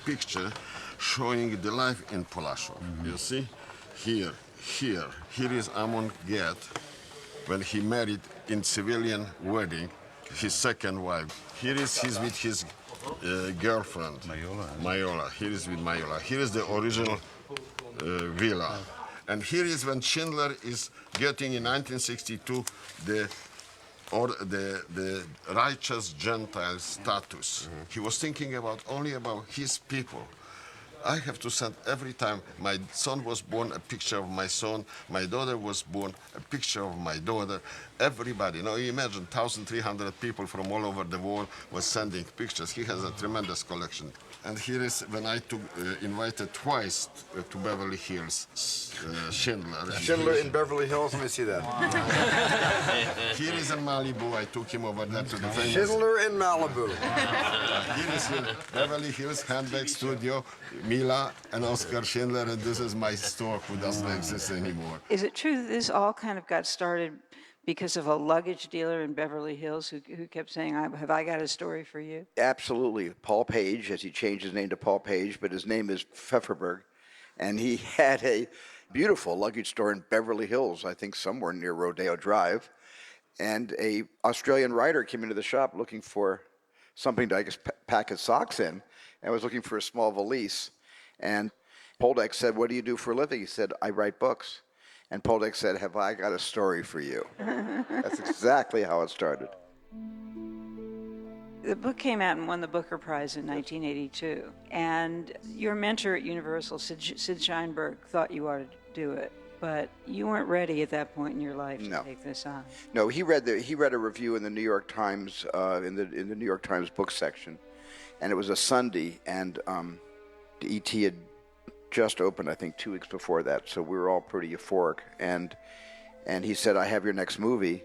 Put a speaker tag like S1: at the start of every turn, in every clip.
S1: picture showing the life in Polasov. You see, here is Amon Get when he married in civilian wedding his second wife. Here is he's with his girlfriend, Mayola. Here is with Mayola. Here is the original villa. And here is when Schindler is getting in 1962 the righteous Gentile status. He was thinking only about his people. I have to send every time my son was born a picture of my son, my daughter was born a picture of my daughter. Everybody, now you imagine 1,300 people from all over the world was sending pictures. He has a tremendous collection. And here is when I invited twice to Beverly Hills, Schindler.
S2: Schindler in Beverly Hills, let me see that.
S1: Here is in Malibu, I took him over there to the famous...
S2: Schindler in Malibu.
S1: Here is Beverly Hills Handbag Studio, Mila and Oscar Schindler, and this is my store who doesn't exist anymore.
S3: Is it true that this all kind of got started because of a luggage dealer in Beverly Hills who kept saying, have I got a story for you?
S4: Absolutely. Paul Page, as he changed his name to Paul Page, but his name is Pfefferberg. And he had a beautiful luggage store in Beverly Hills, I think somewhere near Rodeo Drive. And a Australian writer came into the shop looking for something to, I guess, pack his socks in, and was looking for a small valise. And Poldek said, what do you do for a living? He said, I write books. And Poldek said, have I got a story for you? That's exactly how it started.
S3: The book came out and won the Booker Prize in 1982. And your mentor at Universal, Sid Sheinberg, thought you ought to do it. But you weren't ready at that point in your life to take this on.
S4: No, he read a review in the New York Times, in the New York Times book section. And it was a Sunday, and the ET had just opened, I think, 2 weeks before that, so we were all pretty euphoric. And he said, I have your next movie.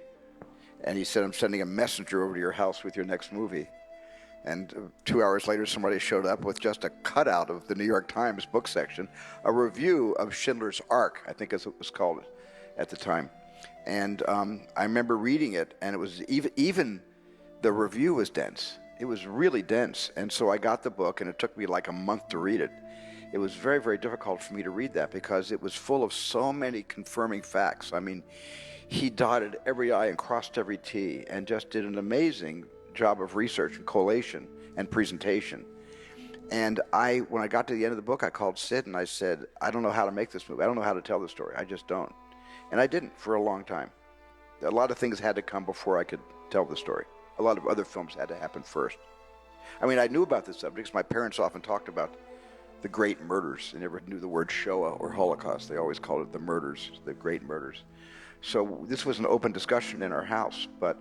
S4: And he said, I'm sending a messenger over to your house with your next movie. And 2 hours later, somebody showed up with just a cutout of the New York Times book section, a review of Schindler's Ark, I think as it was called at the time. And I remember reading it, and it was even the review was dense. It was really dense. And so I got the book, and it took me like a month to read it. It was very, very difficult for me to read that because it was full of so many confirming facts. I mean, he dotted every I and crossed every T and just did an amazing job of research and collation and presentation. And when I got to the end of the book, I called Sid and I said, I don't know how to make this movie. I don't know how to tell the story. I just don't. And I didn't for a long time. A lot of things had to come before I could tell the story. A lot of other films had to happen first. I mean, I knew about the subjects. My parents often talked about the great murders. They never knew the word Shoah or Holocaust. They always called it the murders, the great murders. So this was an open discussion in our house, but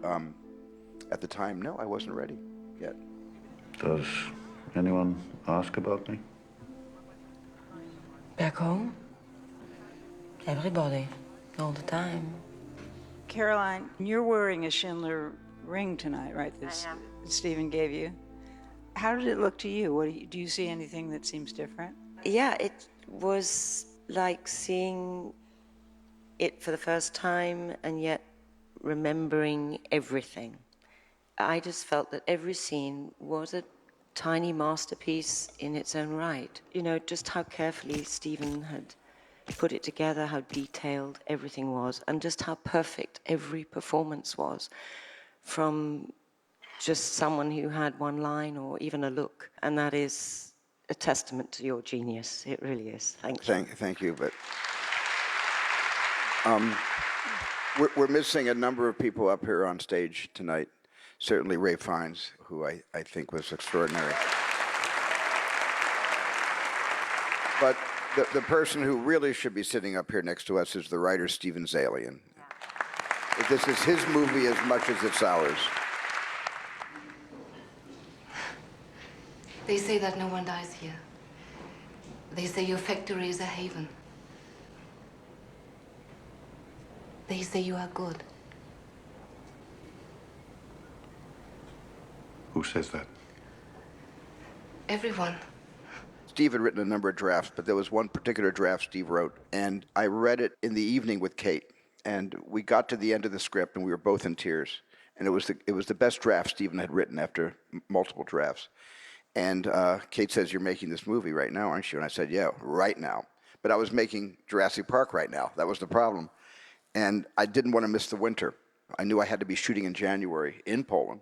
S4: at the time, no, I wasn't ready yet.
S5: Does anyone ask about me?
S6: Back home? Everybody, all the time.
S3: Caroline, you're wearing a Schindler ring tonight, right? That Stephen gave you. How did it look to you? Do you see anything that seems different?
S6: Yeah, it was like seeing it for the first time and yet remembering everything. I just felt that every scene was a tiny masterpiece in its own right. You know, just how carefully Stephen had put it together, how detailed everything was, and just how perfect every performance was, from just someone who had one line or even a look. And that is a testament to your genius. It really is. Thank you.
S4: Thank you. But we're missing a number of people up here on stage tonight. Certainly Ray Fiennes, who I think was extraordinary. But the person who really should be sitting up here next to us is the writer Steven Zalian. This is his movie as much as it's ours.
S7: They say that no one dies here. They say your factory is a haven. They say you are good.
S5: Who says that?
S7: Everyone.
S4: Steve had written a number of drafts, but there was one particular draft Steve wrote, and I read it in the evening with Kate. And we got to the end of the script, and we were both in tears. And it was the best draft Stephen had written after multiple drafts. And Kate says, "You're making this movie right now, aren't you?" And I said, "Yeah, right now." But I was making Jurassic Park right now. That was the problem. And I didn't want to miss the winter. I knew I had to be shooting in January in Poland.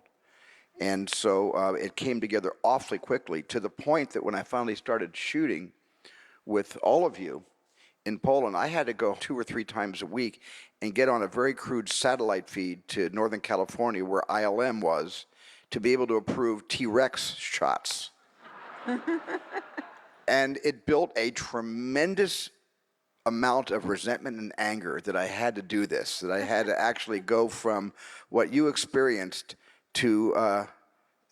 S4: And so it came together awfully quickly, to the point that when I finally started shooting with all of you in Poland, I had to go 2 or 3 times a week and get on a very crude satellite feed to Northern California, where ILM was, to be able to approve T-Rex shots. And it built a tremendous amount of resentment and anger that I had to do this, that I had to actually go from what you experienced to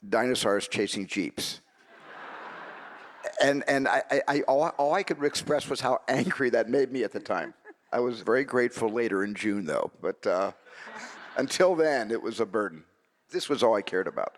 S4: dinosaurs chasing jeeps. And all I could express was how angry that made me at the time. I was very grateful later in June, though, but until then, it was a burden. This was all I cared about.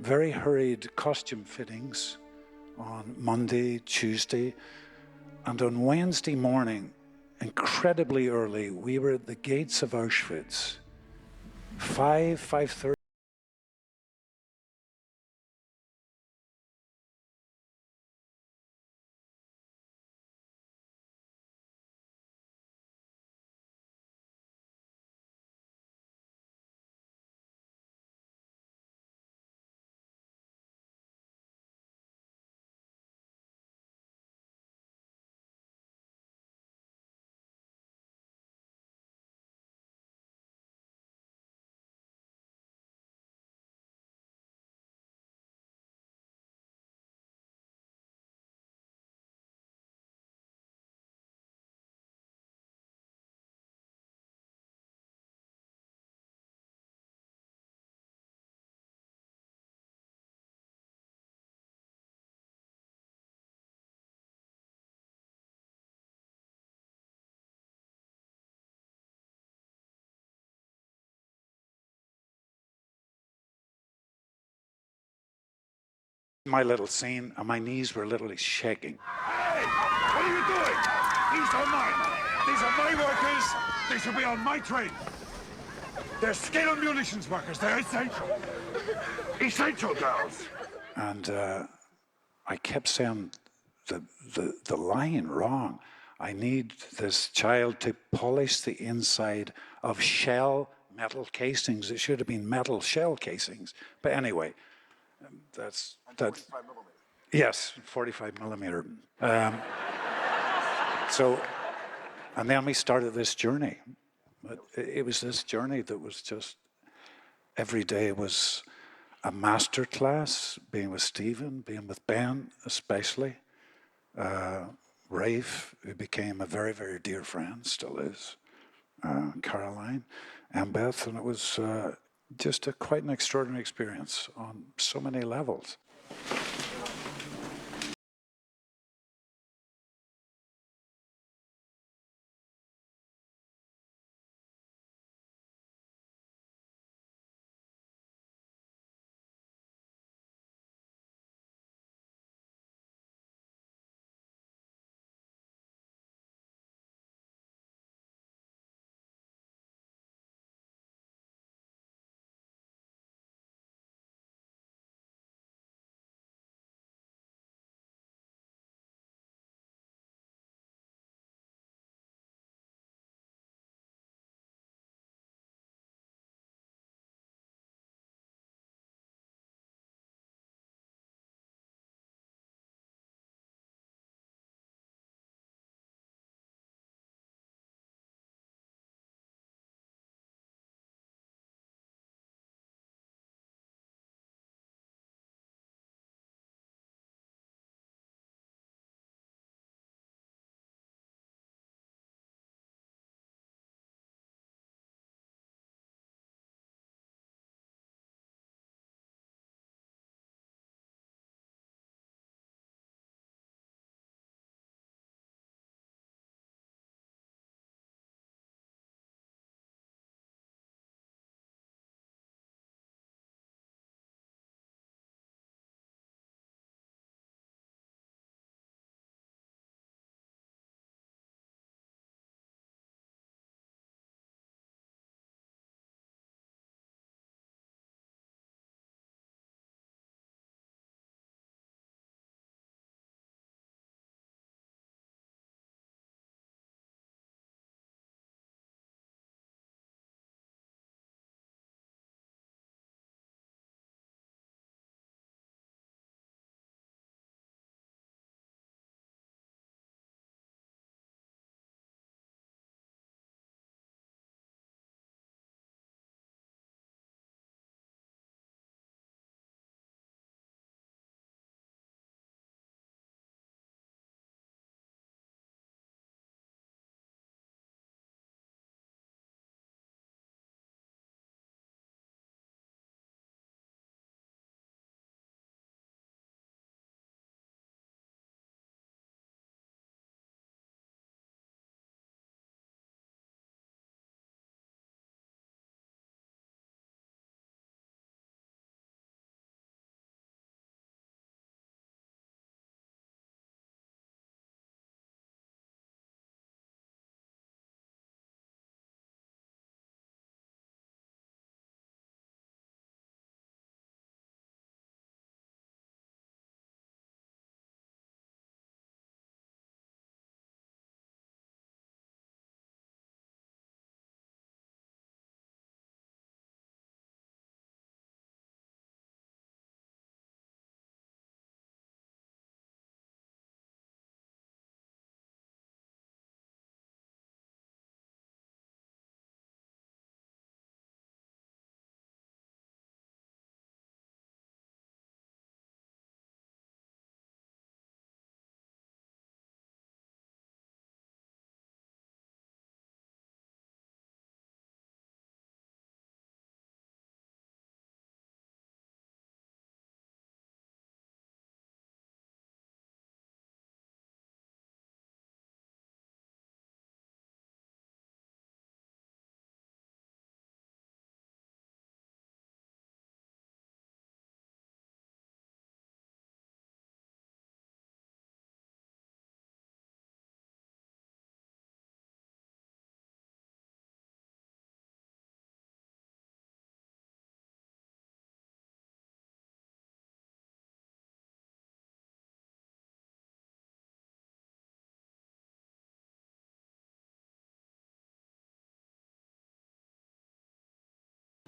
S8: Very hurried costume fittings on Monday, Tuesday, and on Wednesday morning, incredibly early, we were at the gates of Auschwitz. 5:30. My little scene, and my knees were literally shaking.
S9: Hey! What are you doing? These are mine. These are my workers. They should be on my train. They're skill munitions workers. They're essential. Essential, girls.
S8: And I kept saying the line wrong. I need this child to polish the inside of metal casings. It should have been metal shell casings. But anyway, that's 45 millimeter. Yes, 45 millimeter. So, and then we started this journey. But it was this journey that was just, every day was a master class, being with Stephen, being with Ben especially, Rafe, who became a very, very dear friend, still is, Caroline, and Beth, and it was just quite an extraordinary experience on so many levels.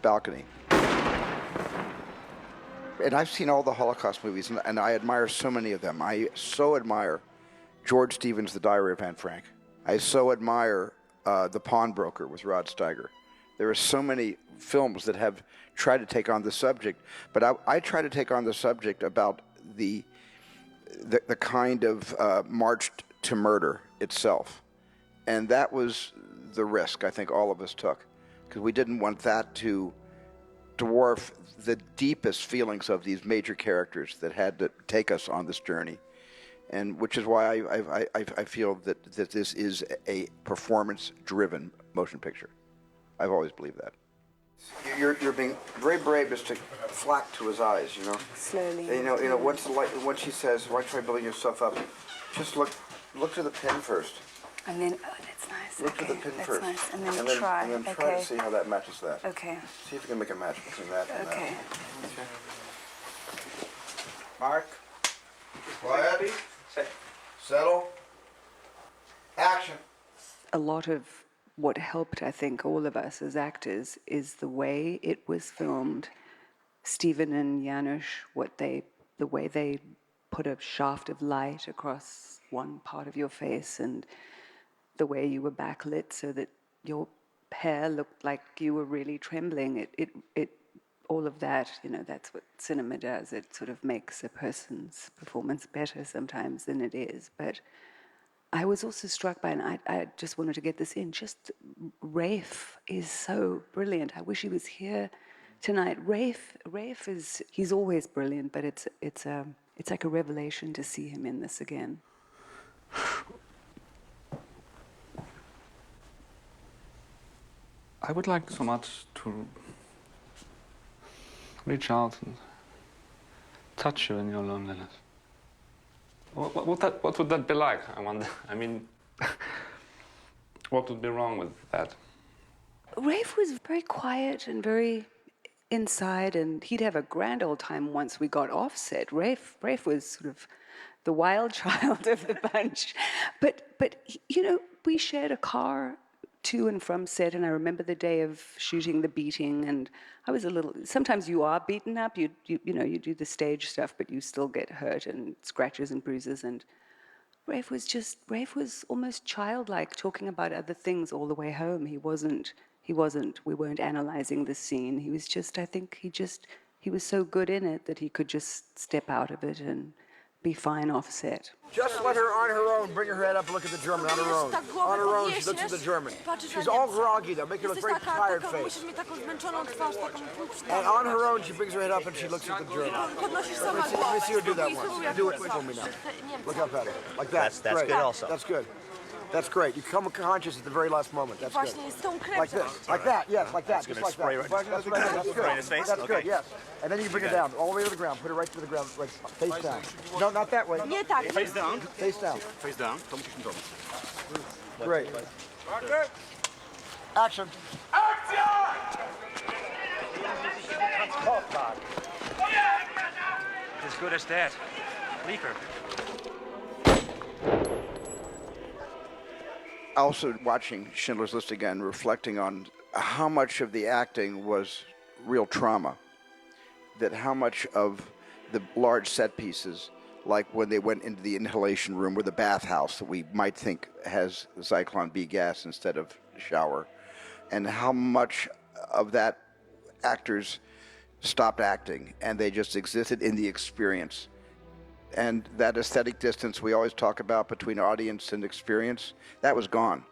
S4: balcony. And I've seen all the Holocaust movies, and I admire so many of them. I so admire George Stevens' The Diary of Anne Frank. I so admire The Pawnbroker with Rod Steiger. There are so many films that have tried to take on the subject, but I try to take on the subject about the kind of march to murder itself. And that was the risk I think all of us took, because we didn't want that to dwarf the deepest feelings of these major characters that had to take us on this journey. And which is why I feel that this is a performance-driven motion picture. I've always believed that. You're being very brave just to flack to his eyes, you know.
S10: Slowly.
S4: You know. Once he says, "Why try building yourself up?" Just look to the pin first.
S10: And then, oh, that's nice.
S4: Look to the pin first.
S10: Nice. And then try.
S4: And then try to see how that matches that.
S10: Okay.
S4: See if you can make a match between that and
S10: okay.
S4: that. Okay. Mark. Quiet. Settle. Action.
S10: A lot of what helped, I think, all of us as actors is the way it was filmed. Stephen and Janusz, the way they put a shaft of light across one part of your face, and the way you were backlit so that your hair looked like you were really trembling. It all of that, you know, that's what cinema does. It sort of makes a person's performance better sometimes than it is. But I was also struck by, and I just wanted to get this in, just Rafe is so brilliant. I wish he was here tonight. Rafe is, he's always brilliant, but it's like a revelation to see him in this again.
S11: I would like so much to reach out and touch you in your loneliness. What would that be like, I wonder? I mean, what would be wrong with that?
S10: Rafe was very quiet and very inside, and he'd have a grand old time once we got off set. Rafe was sort of the wild child of the bunch. But you know, we shared a car to and from set, and I remember the day of shooting The Beating, and I was a little, sometimes you are beaten up, you know, you do the stage stuff, but you still get hurt and scratches and bruises, and Rafe was almost childlike, talking about other things all the way home. We weren't analyzing the scene. He was just, I think he was so good in it that he could just step out of it and be fine off set.
S2: Just let her on her own, bring her head up and look at the German on her own. On her own, she looks at the German. She's all groggy though, make her look very tired face. And on her own, she brings her head up and she looks at the German. Let me see her do that once. Do it for me now. Look up at her. Like that.
S12: That's good also.
S2: That's good. That's great. You come conscious at the very last moment. That's good. Like this. Like that. Yes, like that. Just like that. That's good. That's good. Yes. And then you bring it down all the way to the ground. Put it right to the ground. Right, face down. No, not that way.
S12: Face down.
S2: Face down.
S12: Face down. To musisz mi zrobić.
S2: Great. Action.
S12: As good as that. Leaker.
S4: Also watching Schindler's List again, reflecting on how much of the acting was real trauma, that how much of the large set pieces, like when they went into the inhalation room or the bathhouse that we might think has Zyklon B gas instead of shower, and how much of that actors stopped acting and they just existed in the experience. And that aesthetic distance we always talk about between audience and experience, that was gone.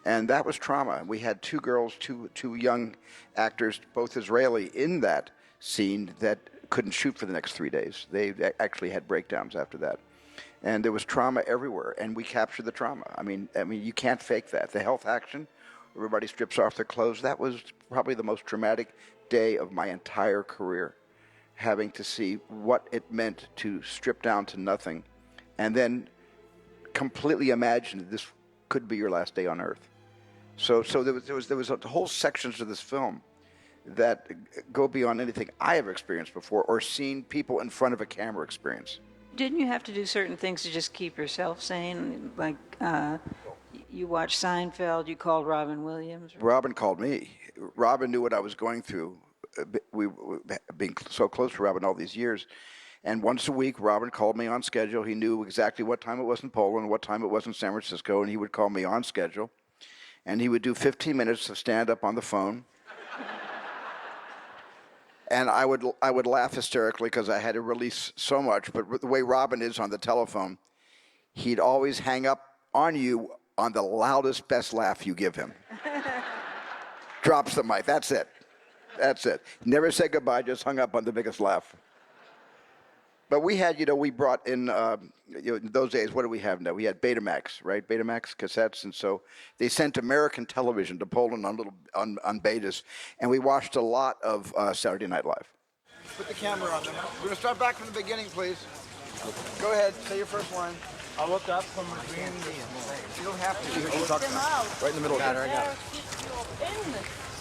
S4: And that was trauma. We had two girls, two young actors, both Israeli, in that scene that couldn't shoot for the next 3 days. They actually had breakdowns after that. And there was trauma everywhere, and we captured the trauma. I mean, you can't fake that. The health action, everybody strips off their clothes, that was probably the most traumatic day of my entire career. Having to see what it meant to strip down to nothing and then completely imagine that this could be your last day on earth. So there was whole sections of this film that go beyond anything I have experienced before or seen people in front of a camera experience.
S3: Didn't you have to do certain things to just keep yourself sane? Like you watched Seinfeld, you called Robin Williams?
S4: Robin called me. Robin knew what I was going through being so close to Robin all these years. And once a week, Robin called me on schedule. He knew exactly what time it was in Poland, what time it was in San Francisco, and he would call me on schedule. And he would do 15 minutes of stand-up on the phone. And I would laugh hysterically because I had to release so much. But the way Robin is on the telephone, he'd always hang up on you on the loudest, best laugh you give him. Drops the mic. That's it. That's it. Never said goodbye, just hung up on the biggest laugh. But we had, we brought in, in those days, what do we have now? We had Betamax, right? Betamax cassettes. And so they sent American television to Poland on betas. And we watched a lot of Saturday Night Live. Put the camera on them. We're going to start back from the beginning, please. Go ahead. Say your first line.
S2: I look up from between
S4: You don't have to. You talk right in the middle.
S2: I got it.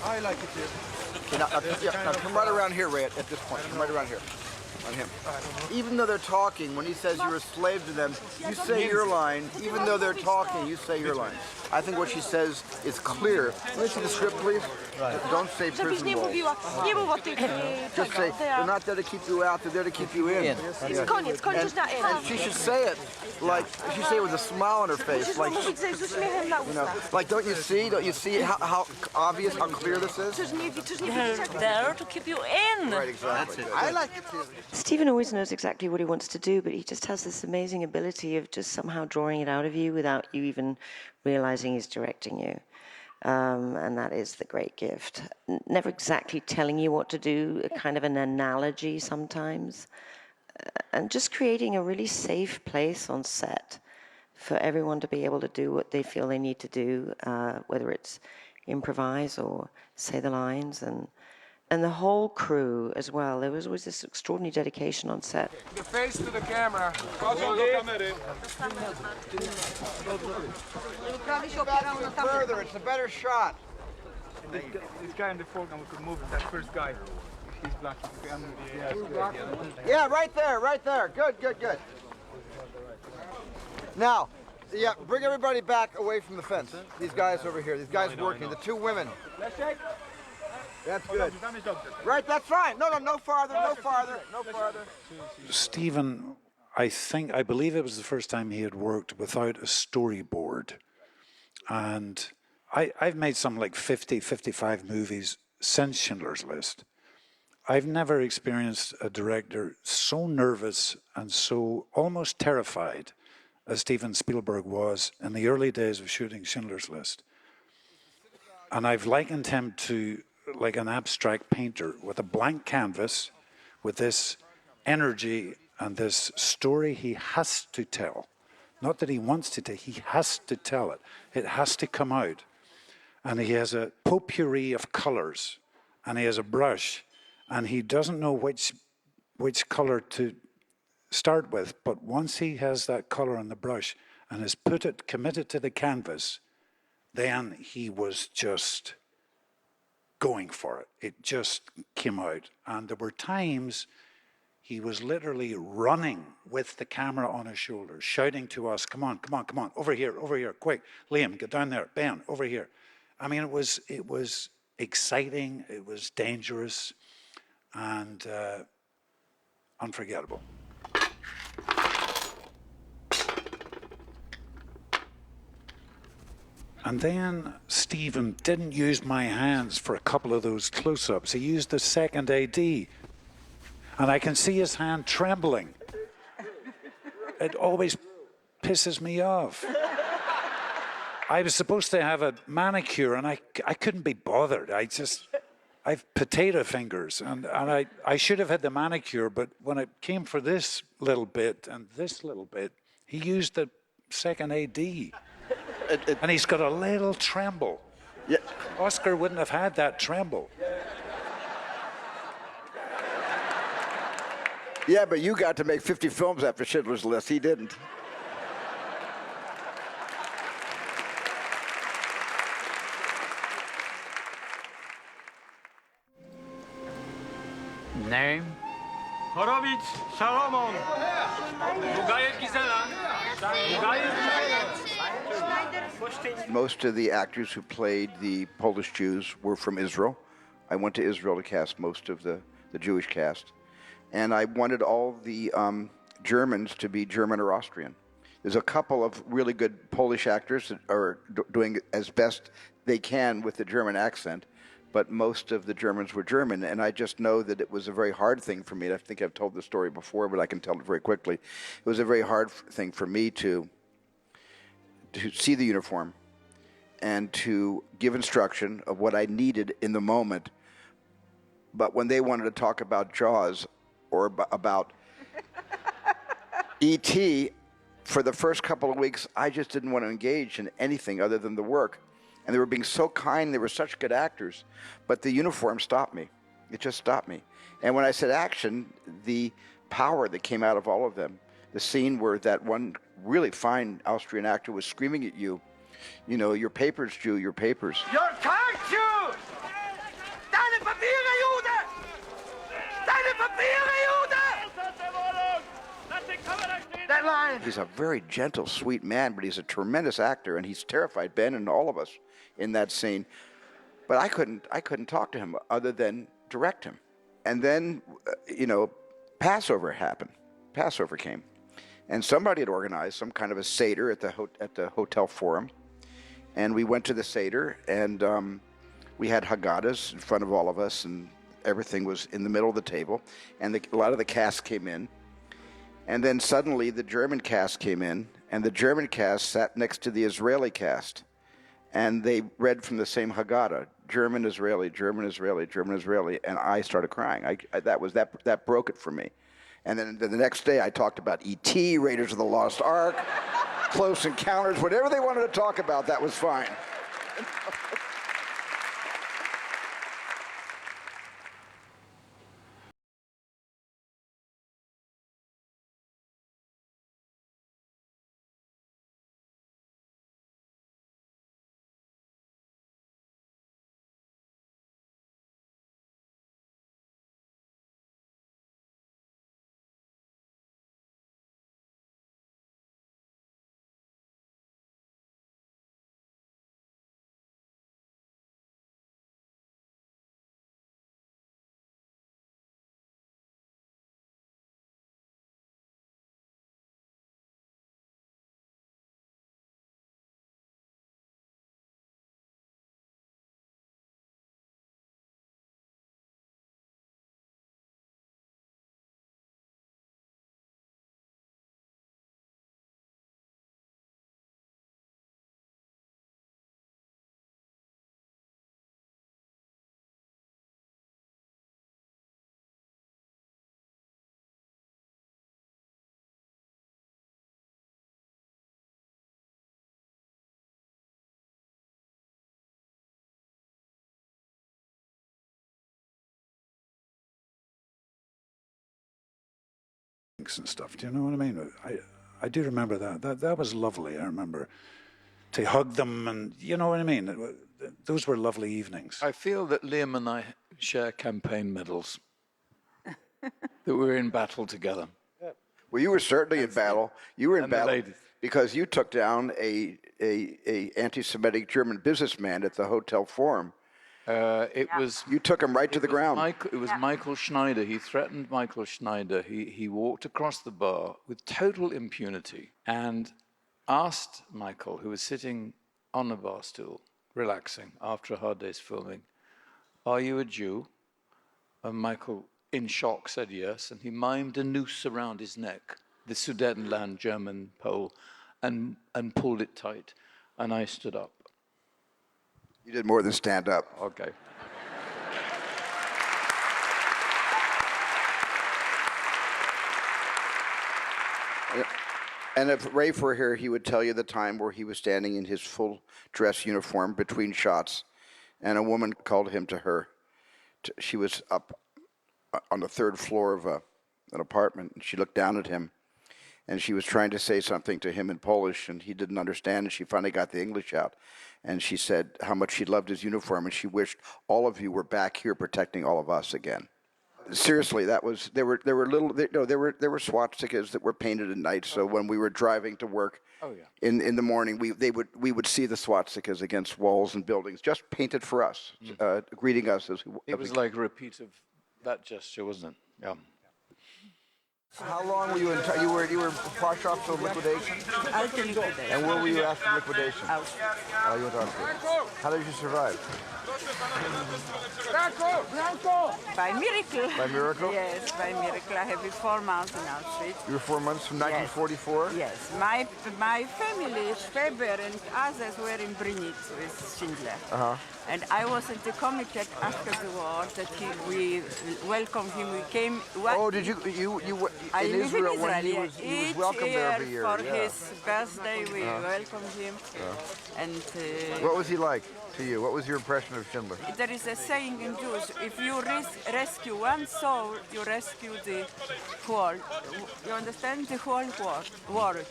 S2: I like it too. Now come right around here, Ray, at this point. Come right around here. On him. Even though they're talking, when he says you're a slave to them, you say your line. Even though they're talking, you say your line. I think what she says is clear. Let me see the script, please. Don't say prison walls. Just say, they're not there to keep you out, they're there to keep you in. And she should say it like, she should say it with a smile on her face. Like, like don't you see how obvious, how clear this is?
S13: They're there to keep you in.
S2: Right, exactly. I like it too.
S6: Stephen always knows exactly what he wants to do, but he just has this amazing ability of just somehow drawing it out of you without you even realizing he's directing you. And that is the great gift. Never exactly telling you what to do, a kind of an analogy sometimes. And just creating a really safe place on set for everyone to be able to do what they feel they need to do, whether it's improvise or say the lines. And the whole crew as well. There was always this extraordinary dedication on set.
S2: The face to the camera. Further, it's a better shot.
S14: This guy in the foreground, we could move him. That first guy. He's blocking.
S2: Yeah, right there. Good. Now, yeah, bring everybody back away from the fence. These guys over here, these guys working, the two women. That's good. Right, that's fine. No farther.
S8: Stephen, I believe it was the first time he had worked without a storyboard. And I've made some like 50, 55 movies since Schindler's List. I've never experienced a director so nervous and so almost terrified as Steven Spielberg was in the early days of shooting Schindler's List. And I've likened him to like an abstract painter with a blank canvas, with this energy and this story he has to tell. Not that he wants to tell, he has to tell it. It has to come out. And he has a potpourri of colors, and he has a brush, and he doesn't know which color to start with, but once he has that color on the brush and has committed to the canvas, then he was just going for it. It just came out. And there were times he was literally running with the camera on his shoulders, shouting to us, come on, over here, quick. Liam, get down there. Ben, over here. I mean, it was exciting, it was dangerous, and unforgettable. And then Stephen didn't use my hands for a couple of those close-ups. He used the second AD. And I can see his hand trembling. It always pisses me off. I was supposed to have a manicure, and I couldn't be bothered. I've potato fingers, and I should have had the manicure, but when it came for this little bit and this little bit, he used the second AD. And he's got a little tremble.
S4: Yeah.
S8: Oscar wouldn't have had that tremble.
S4: Yeah, but you got to make 50 films after Schindler's List. He didn't.
S14: Name? Horowitz Salomon.
S4: Most of the actors who played the Polish Jews were from Israel. I went to Israel to cast most of the Jewish cast. And I wanted all the Germans to be German or Austrian. There's a couple of really good Polish actors that are doing as best they can with the German accent, but most of the Germans were German, and I just know that it was a very hard thing for me, and I think I've told the story before, but I can tell it very quickly. It was a very hard thing for me to see the uniform and to give instruction of what I needed in the moment, but when they wanted to talk about Jaws or about E.T., for the first couple of weeks, I just didn't want to engage in anything other than the work. And they were being so kind, they were such good actors, but the uniform stopped me. It just stopped me. And when I said action, the power that came out of all of them, the scene where that one really fine Austrian actor was screaming at you, you know, your papers, Jew, your papers.
S9: Your card, Jew! Deine Papiere, Jude! Deine Papiere, Jude! That line!
S4: He's a very gentle, sweet man, but he's a tremendous actor, and he's terrified Ben and all of us in that scene. But I couldn't talk to him other than direct him. And then, Passover happened. Passover came. And somebody had organized some kind of a Seder at the Hotel Forum. And we went to the Seder, and we had Haggadahs in front of all of us, and everything was in the middle of the table. And a lot of the cast came in. And then suddenly the German cast came in, and the German cast sat next to the Israeli cast. And they read from the same Haggadah, German, Israeli, German, Israeli, German, Israeli, and I started crying. That broke it for me. And then the next day I talked about E.T., Raiders of the Lost Ark, Close Encounters, whatever they wanted to talk about, that was fine.
S8: And stuff. Do you know what I mean? I do remember that. That was lovely. I remember to hug them, and you know what I mean. Those were lovely evenings.
S15: I feel that Liam and I share campaign medals. That we're in battle together.
S4: Well, you were certainly in battle. You were in battle
S15: ladies.
S4: because you took down a anti-Semitic German businessman at the Hotel Forum. You took him right to the ground.
S15: It was Michael Schneider. He threatened Michael Schneider. He walked across the bar with total impunity and asked Michael, who was sitting on a bar stool, relaxing after a hard day's filming, "Are you a Jew?" And Michael, in shock, said yes, and he mimed a noose around his neck, the Sudetenland German pole, and pulled it tight. And I stood up.
S4: You did more than stand up.
S15: Okay.
S4: And if Rafe were here, he would tell you the time where he was standing in his full dress uniform between shots, and a woman called him to her. She was up on the third floor of an apartment, and she looked down at him, and she was trying to say something to him in Polish, and he didn't understand, and she finally got the English out. And she said how much she loved his uniform, and she wished all of you were back here protecting all of us again. Seriously, that was there were swastikas that were painted at night. So when we were driving to work in the morning, we would see the swastikas against walls and buildings, just painted for us, greeting us as we.
S15: It was like a repeat of that gesture, wasn't it? Yeah.
S2: How long were you in? You were partial off to liquidation.
S16: Alte liquidation.
S2: And where were you after liquidation?
S16: Auschwitz.
S2: Oh, you went to Auschwitz. How did you survive?
S16: By miracle.
S2: By miracle?
S16: Yes, by miracle. I have been 4 months in Auschwitz.
S2: You were 4 months from 1944?
S16: Yes. My family, Schweber and others were in Brnitz with Schindler. And I was at the committee after the war that we welcomed him. We came.
S2: Oh, did you were
S16: I
S2: in
S16: live
S2: Israel
S16: in
S2: when
S16: Israel.
S2: he was welcomed there every year?
S16: For his birthday, we welcomed him. And
S2: what was he like to you? What was your impression of Schindler?
S16: there is a saying in Jews: if you rescue one soul, you rescue the whole. You understand? The whole world.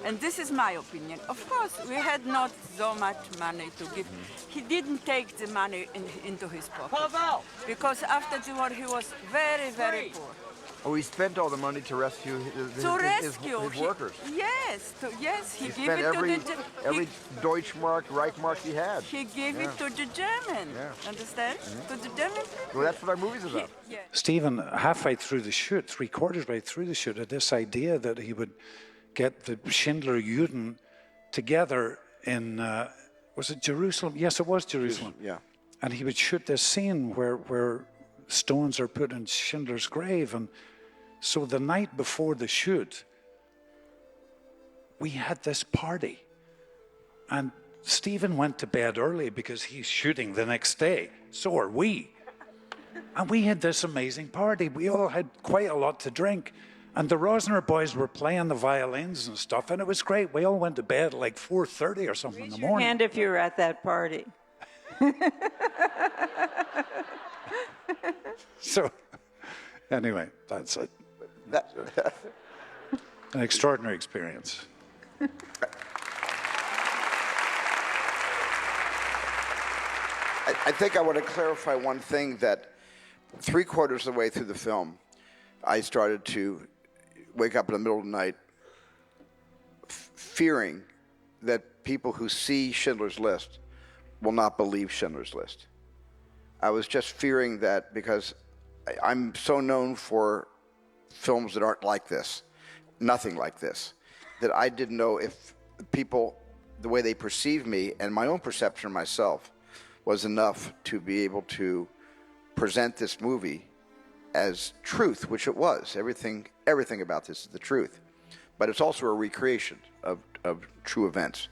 S16: And this is my opinion. Of course, we had not so much money to give. He didn't take the money into his pocket because after the war he was very, very poor.
S2: Oh, he spent all the money to rescue his workers.
S16: Yes, he gave
S2: spent
S16: it
S2: every,
S16: to the
S2: every Deutschmark, Reichmark he had.
S16: He gave it to the German. Understand? To the German.
S2: Well, that's what our movie's about.
S8: Stephen, halfway through the shoot, 3/4 way through the shoot, had this idea that he would get the Schindler Juden together in, was it Jerusalem? Yes, it was Jerusalem.
S4: Yeah.
S8: And he would shoot this scene where stones are put in Schindler's grave. And so the night before the shoot, we had this party. And Stephen went to bed early because he's shooting the next day. So are we. And we had this amazing party. We all had quite a lot to drink. And the Rosner boys were playing the violins and stuff, and it was great. We all went to bed at like 4:30 or something in the morning.
S3: And if you were at that party.
S8: So, anyway, that's it. An extraordinary experience.
S4: I think I want to clarify one thing, that 3/4 of the way through the film, I started to wake up in the middle of the night fearing that people who see Schindler's List will not believe Schindler's List. I was just fearing that because I'm so known for films that aren't like this, nothing like this, that I didn't know if people, the way they perceive me and my own perception of myself was enough to be able to present this movie as truth, which it was. Everything about this is the truth. But it's also a recreation of true events.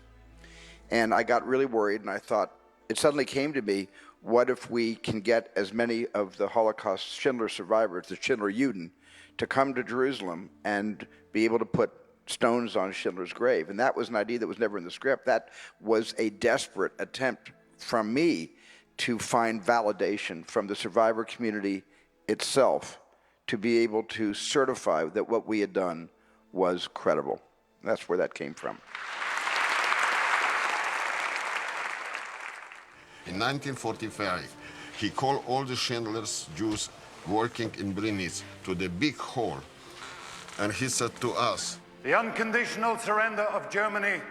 S4: And I got really worried, and I thought, it suddenly came to me, what if we can get as many of the Holocaust Schindler survivors, the Schindler Juden, to come to Jerusalem and be able to put stones on Schindler's grave? And that was an idea that was never in the script. That was a desperate attempt from me to find validation from the survivor community itself to be able to certify that what we had done was credible. That's where that came from.
S1: In 1945, he called all the Schindler's Jews working in Brnitz to the big hall, and he said to us,
S9: The unconditional surrender of Germany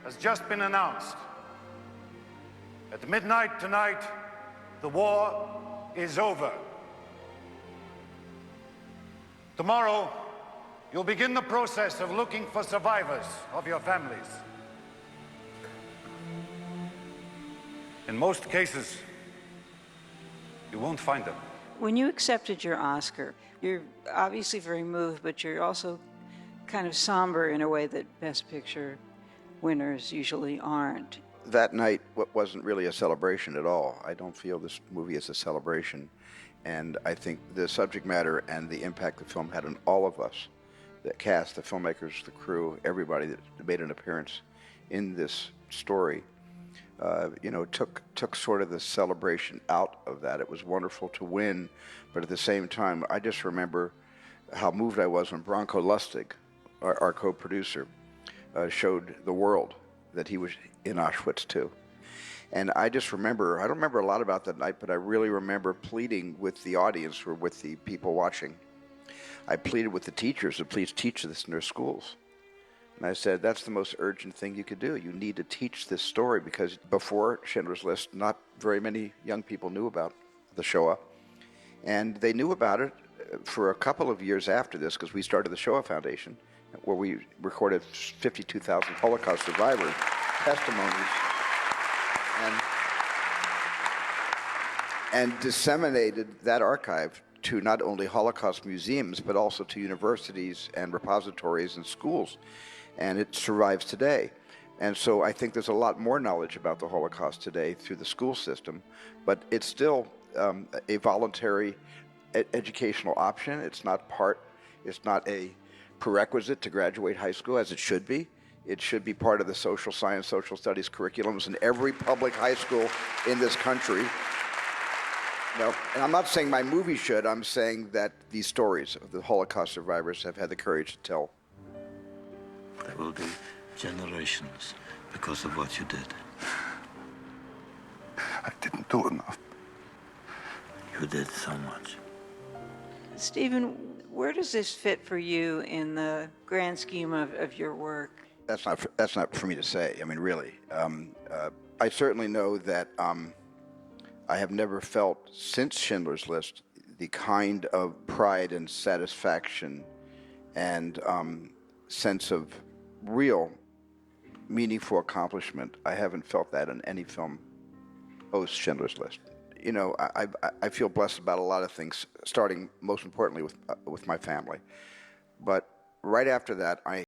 S9: has just been announced. At midnight tonight, the war is over. Tomorrow, you'll begin the process of looking for survivors of your families. In most cases, you won't find them.
S3: When you accepted your Oscar, you're obviously very moved, but you're also kind of somber in a way that Best Picture winners usually aren't.
S4: That night wasn't really a celebration at all. I don't feel this movie is a celebration. And I think the subject matter and the impact the film had on all of us, the cast, the filmmakers, the crew, everybody that made an appearance in this story, took sort of the celebration out of that. It was wonderful to win, but at the same time, I just remember how moved I was when Branko Lustig, our co-producer, showed the world that he was in Auschwitz too. And I just remember, I don't remember a lot about that night, but I really remember pleading with the audience or with the people watching. I pleaded with the teachers to please teach this in their schools. And I said, that's the most urgent thing you could do. You need to teach this story, because before Schindler's List, not very many young people knew about the Shoah. And they knew about it for a couple of years after this, because we started the Shoah Foundation, where we recorded 52,000 Holocaust survivor testimonies and disseminated that archive to not only Holocaust museums, but also to universities and repositories and schools. And it survives today. And so I think there's a lot more knowledge about the Holocaust today through the school system, but it's still a voluntary educational option. It's not a prerequisite to graduate high school, as it should be. It should be part of the social science, social studies curriculums in every public high school in this country. No, and I'm not saying my movie should, I'm saying that these stories of the Holocaust survivors have had the courage to tell.
S17: There will be generations because of what you did.
S5: I didn't do enough.
S17: You did so much.
S3: Stephen, where does this fit for you in the grand scheme of your work?
S4: That's not for me to say. I mean, really. I certainly know that I have never felt since Schindler's List the kind of pride and satisfaction and sense of real meaningful accomplishment. I haven't felt that in any film post Schindler's List. You know, I feel blessed about a lot of things, starting most importantly with my family. But right after that, I